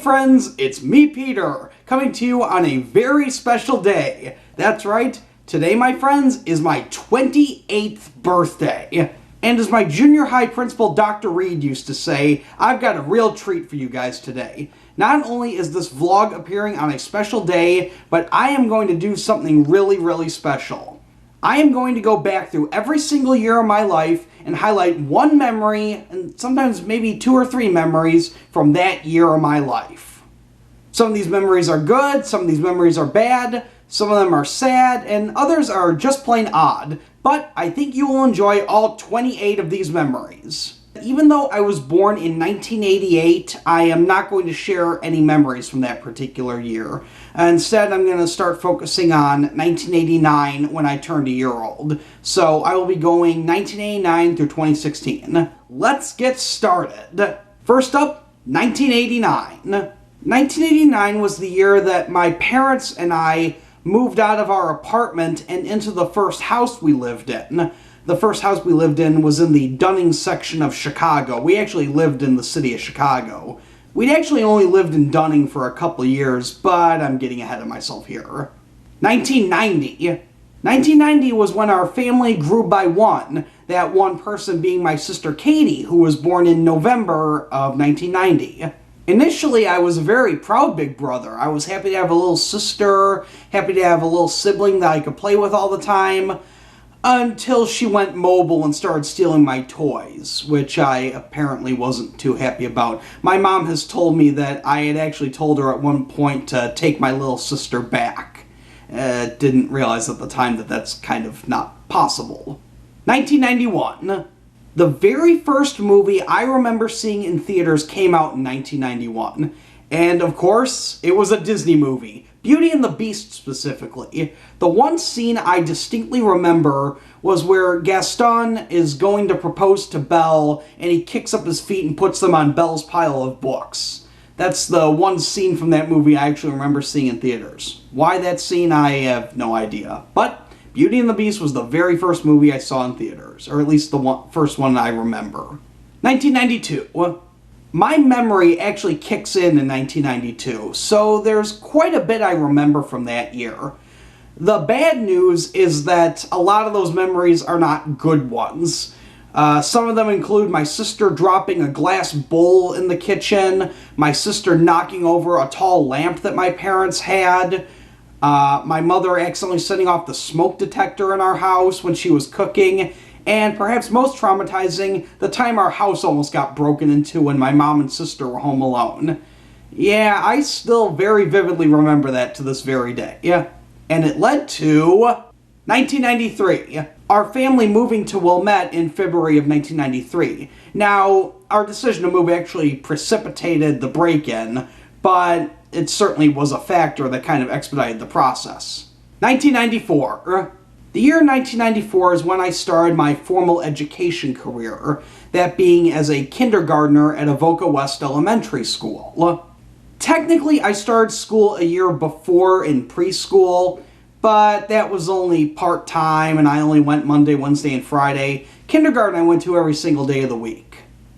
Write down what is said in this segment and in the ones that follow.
friends, it's me, Peter, coming to you on a very special day. That's right, today, my friends, is my 28th birthday. And as my junior high principal, Dr. Reed, used to say, I've got a real treat for you guys today. Not only is this vlog appearing on a special day, but I am going to do something really, really special. I am going to go back through every single year of my life and highlight one memory, and sometimes maybe 2 or 3 memories from that year of my life. Some of these memories are good, some of these memories are bad, some of them are sad, and others are just plain odd. But I think you will enjoy all 28 of these memories. Even though I was born in 1988, I am not going to share any memories from that particular year. Instead, I'm going to start focusing on 1989 when I turned a year old. So I will be going 1989 through 2016. Let's get started. First up, 1989. 1989 was the year that my parents and I moved out of our apartment and into the first house we lived in. The first house we lived in was in the Dunning section of Chicago. We actually lived in the city of Chicago. We'd actually only lived in Dunning for a couple of years, but I'm getting ahead of myself here. 1990. 1990 was when our family grew by one, that one person being my sister Katie, who was born in November of 1990. Initially, I was a very proud big brother. I was happy to have a little sister, happy to have a little sibling that I could play with all the time, until she went mobile and started stealing my toys, which I apparently wasn't too happy about. My mom has told me that I had actually told her at one point to take my little sister back. Didn't realize at the time that that's kind of not possible. 1991. The very first movie I remember seeing in theaters came out in 1991. And of course, it was a Disney movie. Beauty and the Beast specifically. The one scene I distinctly remember was where Gaston is going to propose to Belle and he kicks up his feet and puts them on Belle's pile of books. That's the one scene from that movie I actually remember seeing in theaters. Why that scene, I have no idea. But Beauty and the Beast was the very first movie I saw in theaters, or at least the first one I remember. 1992. My memory actually kicks in 1992, so there's quite a bit I remember from that year. The bad news is that a lot of those memories are not good ones. Some of them include my sister dropping a glass bowl in the kitchen, my sister knocking over a tall lamp that my parents had, my mother accidentally setting off the smoke detector in our house when she was cooking, and perhaps most traumatizing, the time our house almost got broken into when my mom and sister were home alone. Yeah, I still very vividly remember that to this very day. Yeah. And it led to 1993. Our family moving to Wilmette in February of 1993. Now, our decision to move actually precipitated the break-in, but it certainly was a factor that kind of expedited the process. 1994. The year 1994 is when I started my formal education career, that being as a kindergartner at Avoca West Elementary School. Technically, I started school a year before in preschool, but that was only part-time and I only went Monday, Wednesday, and Friday. Kindergarten I went to every single day of the week.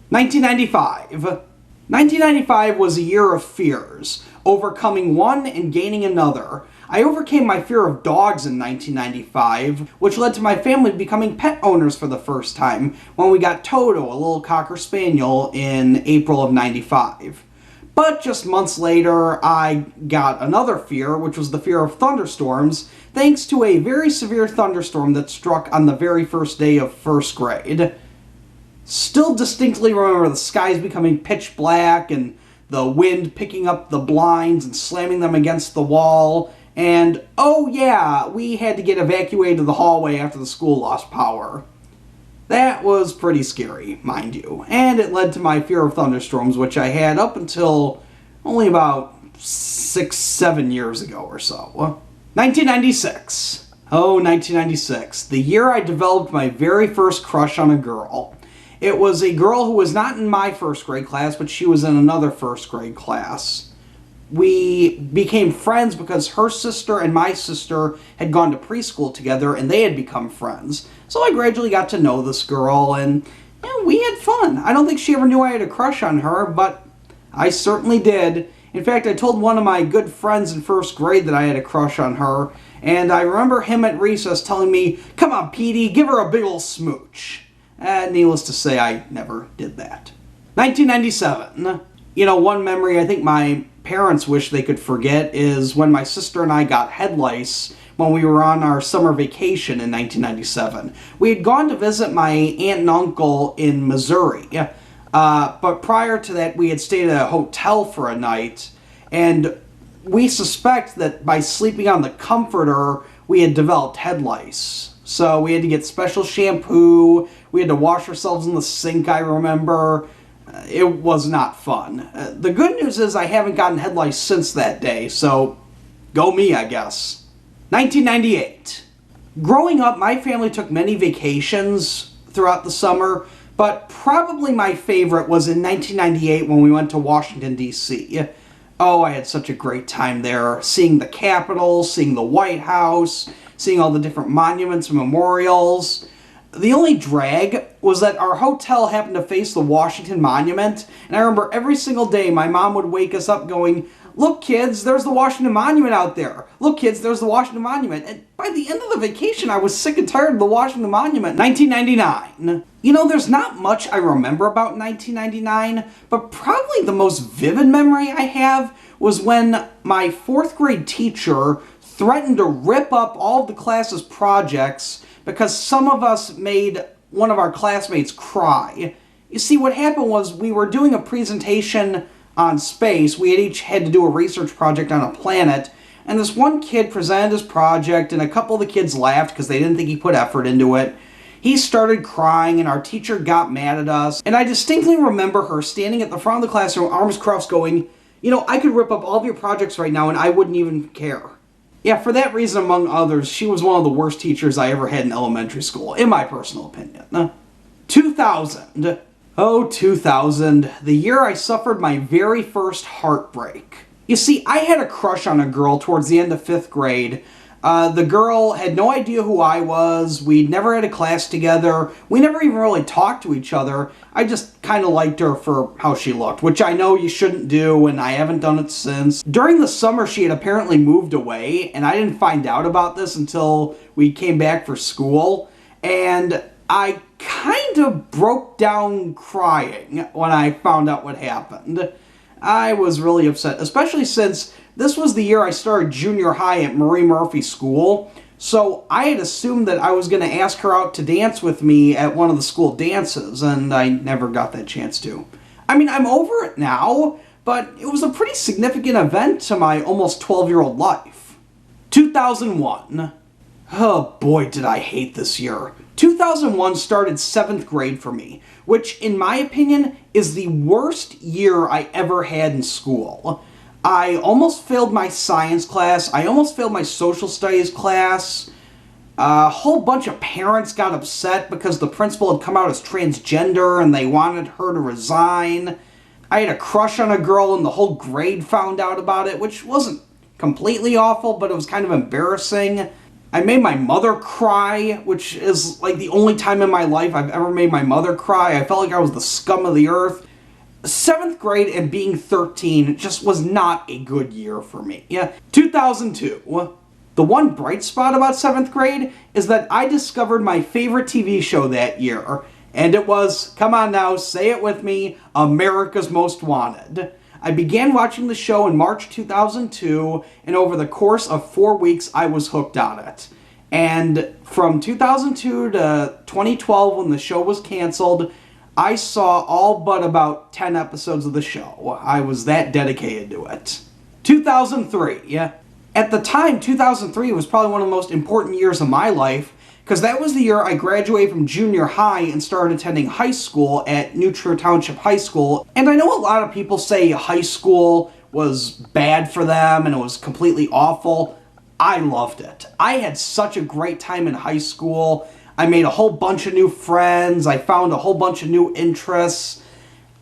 1995. 1995 was a year of fears, overcoming one and gaining another. I overcame my fear of dogs in 1995, which led to my family becoming pet owners for the first time when we got Toto, a little Cocker Spaniel, in April of 95. But just months later, I got another fear, which was the fear of thunderstorms, thanks to a very severe thunderstorm that struck on the very first day of first grade. Still distinctly remember the skies becoming pitch black and the wind picking up the blinds and slamming them against the wall. And, oh yeah, we had to get evacuated to the hallway after the school lost power. That was pretty scary, mind you. And it led to my fear of thunderstorms, which I had up until only about 6-7 years ago or so. 1996. Oh, 1996. The year I developed my very first crush on a girl. It was a girl who was not in my first grade class, but she was in another first grade class. We became friends because her sister and my sister had gone to preschool together and they had become friends. So I gradually got to know this girl and we had fun. I don't think she ever knew I had a crush on her, but I certainly did. In fact, I told one of my good friends in first grade that I had a crush on her, and I remember him at recess telling me, "Come on, Petey, give her a big ol' smooch." Needless to say, I never did that. 1997. One memory I think my parents wish they could forget is when my sister and I got head lice when we were on our summer vacation in 1997. We had gone to visit my aunt and uncle in Missouri, but prior to that we had stayed at a hotel for a night, and we suspect that by sleeping on the comforter we had developed head lice. So we had to get special shampoo, we had to wash ourselves in the sink, I remember. It was not fun. The good news is I haven't gotten head lice since that day, so go me, I guess. 1998. Growing up, my family took many vacations throughout the summer, but probably my favorite was in 1998 when we went to Washington, D.C. Oh, I had such a great time there, seeing the Capitol, seeing the White House, seeing all the different monuments and memorials. The only drag was that our hotel happened to face the Washington Monument, and I remember every single day my mom would wake us up going, "Look, kids, there's the Washington Monument out there. Look, kids, there's the Washington Monument." And by the end of the vacation, I was sick and tired of the Washington Monument. 1999. There's not much I remember about 1999, but probably the most vivid memory I have was when my fourth grade teacher threatened to rip up all of the class's projects because some of us made one of our classmates cry. You see, what happened was we were doing a presentation on space. We had each had to do a research project on a planet, and this one kid presented his project, and a couple of the kids laughed because they didn't think he put effort into it. He started crying, and our teacher got mad at us, and I distinctly remember her standing at the front of the classroom, arms crossed, going, "I could rip up all of your projects right now, and I wouldn't even care." Yeah, for that reason, among others, she was one of the worst teachers I ever had in elementary school, in my personal opinion. 2000. Oh, 2000, the year I suffered my very first heartbreak. You see, I had a crush on a girl towards the end of 5th grade. The girl had no idea who I was. We'd never had a class together. We never even really talked to each other. I just kind of liked her for how she looked, which I know you shouldn't do, and I haven't done it since. During the summer, she had apparently moved away, and I didn't find out about this until we came back for school, and I kind of broke down crying when I found out what happened. I was really upset, especially since this was the year I started junior high at Marie Murphy School, so I had assumed that I was going to ask her out to dance with me at one of the school dances, and I never got that chance to. I mean, I'm over it now, but it was a pretty significant event to my almost 12-year-old life. 2001. Oh boy, did I hate this year. 2001 started 7th grade for me, which, in my opinion, is the worst year I ever had in school. I almost failed my science class, I almost failed my social studies class, a whole bunch of parents got upset because the principal had come out as transgender and they wanted her to resign. I had a crush on a girl and the whole grade found out about it, which wasn't completely awful, but it was kind of embarrassing. I made my mother cry, which is like the only time in my life I've ever made my mother cry. I felt like I was the scum of the earth. 7th grade and being 13 just was not a good year for me. 2002. The one bright spot about 7th grade is that I discovered my favorite TV show that year, and it was, come on now, say it with me, America's Most Wanted. I began watching the show in March 2002, and over the course of 4 weeks, I was hooked on it. And from 2002 to 2012, when the show was canceled, I saw all but about 10 episodes of the show. I was that dedicated to it. 2003. At the time, 2003 was probably one of the most important years of my life, because that was the year I graduated from junior high and started attending high school at New Trier Township High School. And I know a lot of people say high school was bad for them and it was completely awful. I loved it. I had such a great time in high school. I made a whole bunch of new friends. I found a whole bunch of new interests.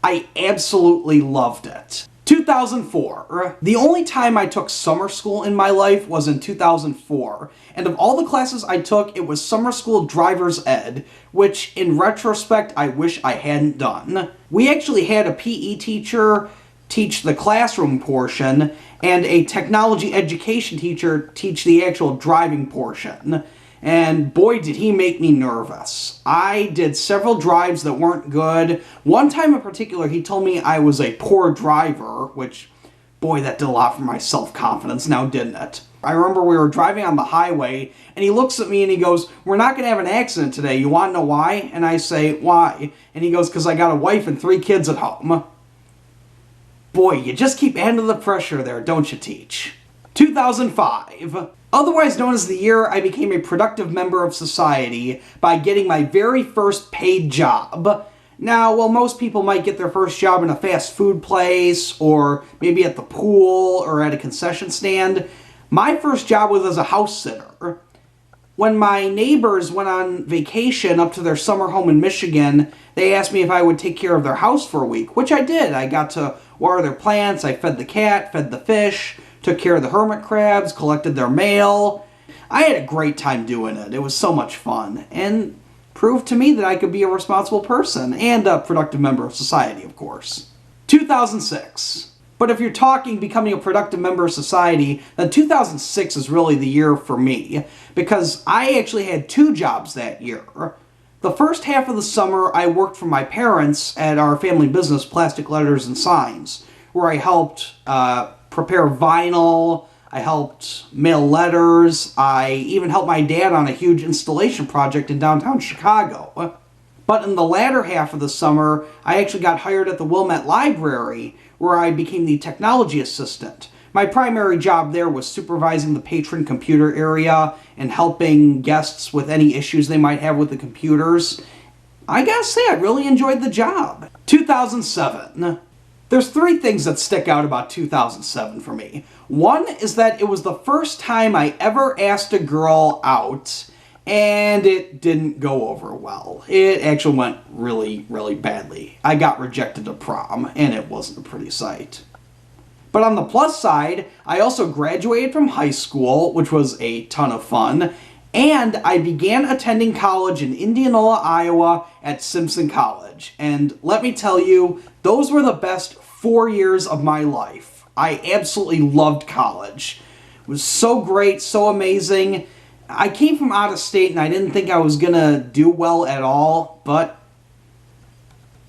I absolutely loved it. 2004. The only time I took summer school in my life was in 2004. And of all the classes I took, it was summer school driver's ed, which in retrospect I wish I hadn't done. We actually had a PE teacher teach the classroom portion, and a technology education teacher teach the actual driving portion. And boy, did he make me nervous. I did several drives that weren't good. One time in particular, he told me I was a poor driver, which, boy, that did a lot for my self-confidence now, didn't it? I remember we were driving on the highway, and he looks at me and he goes, "We're not going to have an accident today. You want to know why?" And I say, "Why?" And he goes, "Because I got a wife and 3 kids at home." Boy, you just keep adding to the pressure there, don't you, Teach? 2005. Otherwise known as the year I became a productive member of society by getting my very first paid job. Now, while most people might get their first job in a fast food place, or maybe at the pool, or at a concession stand, my first job was as a house sitter. When my neighbors went on vacation up to their summer home in Michigan, they asked me if I would take care of their house for a week, which I did. I got to water their plants, I fed the cat, fed the fish, took care of the hermit crabs, collected their mail. I had a great time doing it. It was so much fun, and proved to me that I could be a responsible person, and a productive member of society, of course. 2006. But if you're talking becoming a productive member of society, then 2006 is really the year for me, because I actually had 2 jobs that year. The first half of the summer, I worked for my parents at our family business, Plastic Letters and Signs, where I helped prepare vinyl, I helped mail letters, I even helped my dad on a huge installation project in downtown Chicago. But in the latter half of the summer, I actually got hired at the Wilmette Library, where I became the technology assistant. My primary job there was supervising the patron computer area and helping guests with any issues they might have with the computers. I gotta say, I really enjoyed the job. 2007. There's 3 things that stick out about 2007 for me. One is that it was the first time I ever asked a girl out, and it didn't go over well. It actually went really, really badly. I got rejected to prom, and it wasn't a pretty sight. But on the plus side, I also graduated from high school, which was a ton of fun, and I began attending college in Indianola, Iowa at Simpson College. And let me tell you, those were the best 4 years of my life. I absolutely loved college. It was so great, so amazing. I came from out of state and I didn't think I was gonna do well at all, but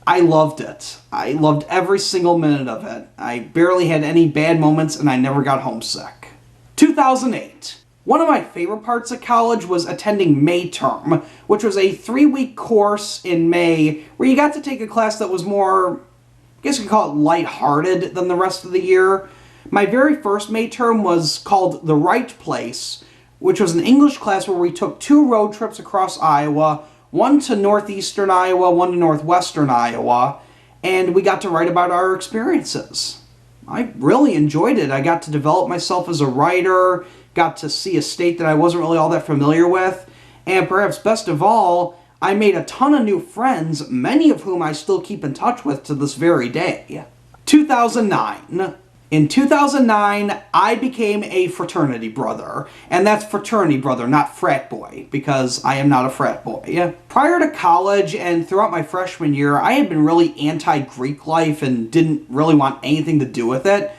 I loved it. I loved every single minute of it. I barely had any bad moments and I never got homesick. 2008. One of my favorite parts of college was attending May Term, which was a 3-week course in May where you got to take a class that was more, I guess you could call it lighthearted than the rest of the year. My very first May Term was called The Right Place, which was an English class where we took 2 road trips across Iowa, one to northeastern Iowa, one to northwestern Iowa, and we got to write about our experiences. I really enjoyed it. I got to develop myself as a writer, got to see a state that I wasn't really all that familiar with, and perhaps best of all, I made a ton of new friends, many of whom I still keep in touch with to this very day. 2009. In 2009, I became a fraternity brother, and that's fraternity brother, not frat boy, because I am not a frat boy. Prior to college and throughout my freshman year, I had been really anti-Greek life and didn't really want anything to do with it.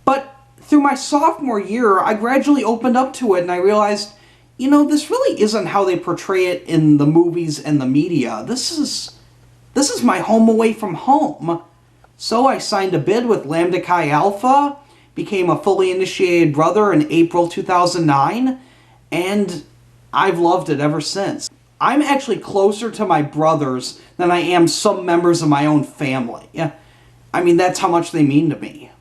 But through my sophomore year, I gradually opened up to it, and I realized, you know, this really isn't how they portray it in the movies and the media. This is my home away from home. So I signed a bid with Lambda Chi Alpha, became a fully initiated brother in April 2009, and I've loved it ever since. I'm actually closer to my brothers than I am some members of my own family. I mean, that's how much they mean to me.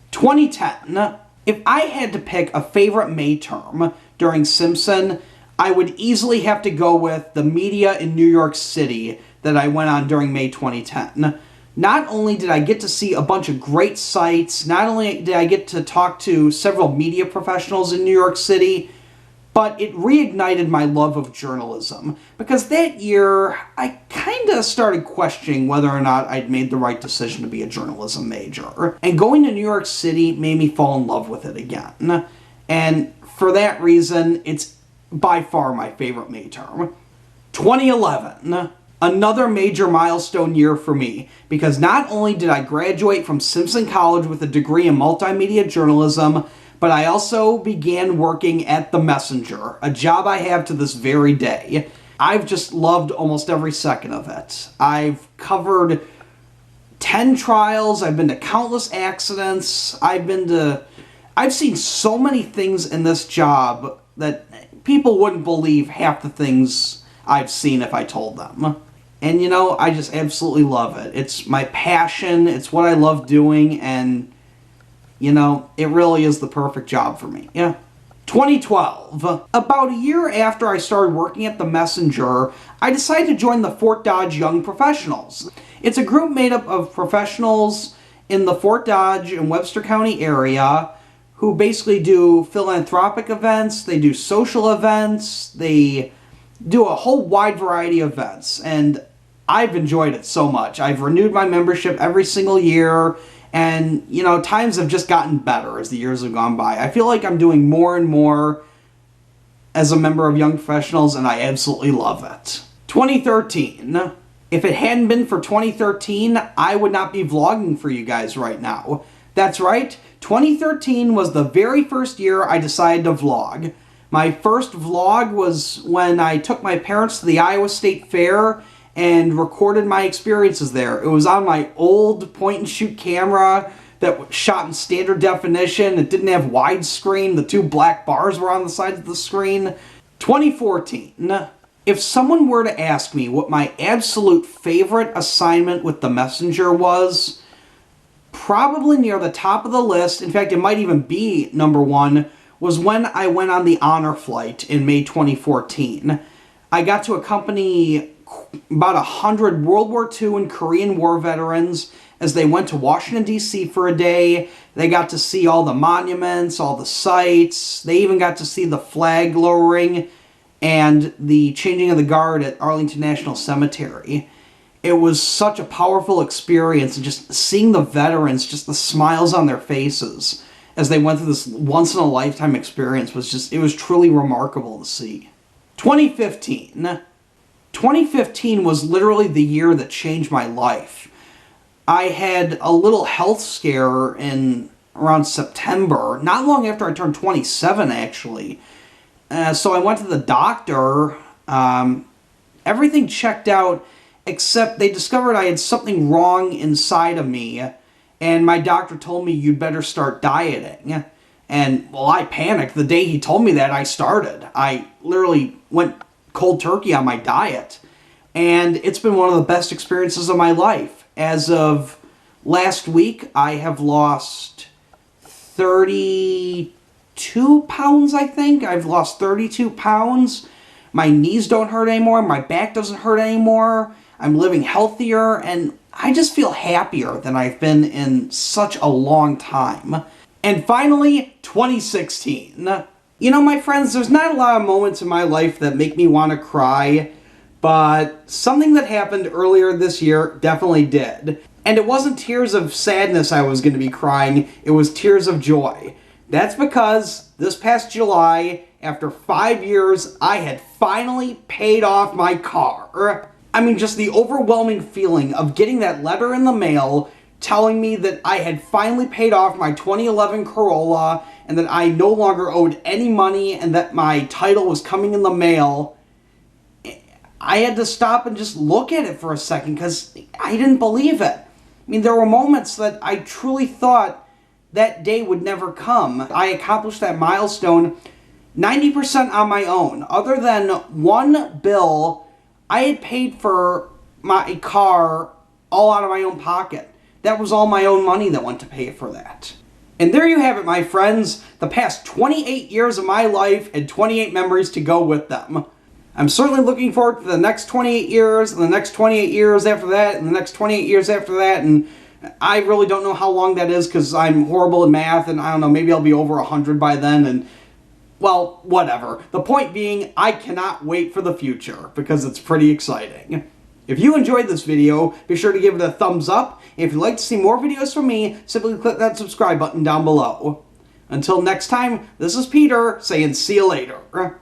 2010. If I had to pick a favorite May term during Simpson, I would easily have to go with the media in New York City that I went on during May 2010. Not only did I get to see a bunch of great sites, not only did I get to talk to several media professionals in New York City, but it reignited my love of journalism. Because that year, I kind of started questioning whether or not I'd made the right decision to be a journalism major. And going to New York City made me fall in love with it again. And for that reason, it's by far my favorite May term. 2011. Another major milestone year for me, because not only did I graduate from Simpson College with a degree in multimedia journalism, but I also began working at The Messenger, a job I have to this very day. I've just loved almost every second of it. I've covered 10 trials, I've been to countless accidents, I've seen so many things in this job that people wouldn't believe half the things I've seen if I told them. And you know, I just absolutely love it. It's my passion, it's what I love doing, and you know, it really is the perfect job for me. Yeah. 2012. About a year after I started working at The Messenger, I decided to join the Fort Dodge Young Professionals. It's a group made up of professionals in the Fort Dodge and Webster County area who basically do philanthropic events, they do social events, they do a whole wide variety of events, and I've enjoyed it so much. I've renewed my membership every single year, and, you know, times have just gotten better as the years have gone by. I feel like I'm doing more and more as a member of Young Professionals, and I absolutely love it. 2013. If it hadn't been for 2013, I would not be vlogging for you guys right now. That's right, 2013 was the very first year I decided to vlog. My first vlog was when I took my parents to the Iowa State Fair and recorded my experiences there. It was on my old point-and-shoot camera that shot in standard definition. It didn't have widescreen. The two black bars were on the sides of the screen. 2014. If someone were to ask me what my absolute favorite assignment with The Messenger was, probably near the top of the list, in fact, it might even be number one, was when I went on the honor flight in May 2014. I got to accompany about 100 World War II and Korean War veterans as they went to Washington, D.C. for a day. They got to see all the monuments, all the sites. They even got to see the flag lowering and the changing of the guard at Arlington National Cemetery. It was such a powerful experience, and just seeing the veterans, just the smiles on their faces as they went through this once-in-a-lifetime experience it was truly remarkable to see. 2015. 2015 was literally the year that changed my life. I had a little health scare in around September, not long after I turned 27, actually. So I went to the doctor. Everything checked out, except they discovered I had something wrong inside of me, and my doctor told me, you'd better start dieting. And, well, I panicked. The day he told me that, I started. I literally went cold turkey on my diet, and it's been one of the best experiences of my life. As of last week, I have lost 32 pounds, I think. I've lost 32 pounds. My knees don't hurt anymore. My back doesn't hurt anymore. I'm living healthier, and I just feel happier than I've been in such a long time. And finally, 2016. You know, my friends, there's not a lot of moments in my life that make me want to cry, but something that happened earlier this year definitely did. And it wasn't tears of sadness I was going to be crying, it was tears of joy. That's because this past July, after 5 years, I had finally paid off my car. I mean, just the overwhelming feeling of getting that letter in the mail telling me that I had finally paid off my 2011 Corolla and that I no longer owed any money and that my title was coming in the mail. I had to stop and just look at it for a second because I didn't believe it. I mean, there were moments that I truly thought that day would never come. I accomplished that milestone 90% on my own. Other than one bill, I had paid for my car all out of my own pocket. That was all my own money that went to pay for that. And there you have it, my friends. The past 28 years of my life and 28 memories to go with them. I'm certainly looking forward to the next 28 years, and the next 28 years after that, and the next 28 years after that, and I really don't know how long that is because I'm horrible at math, and I don't know, maybe I'll be over 100 by then, and well, whatever. The point being, I cannot wait for the future because it's pretty exciting. If you enjoyed this video, be sure to give it a thumbs up. If you'd like to see more videos from me, simply click that subscribe button down below. Until next time, this is Peter saying see you later.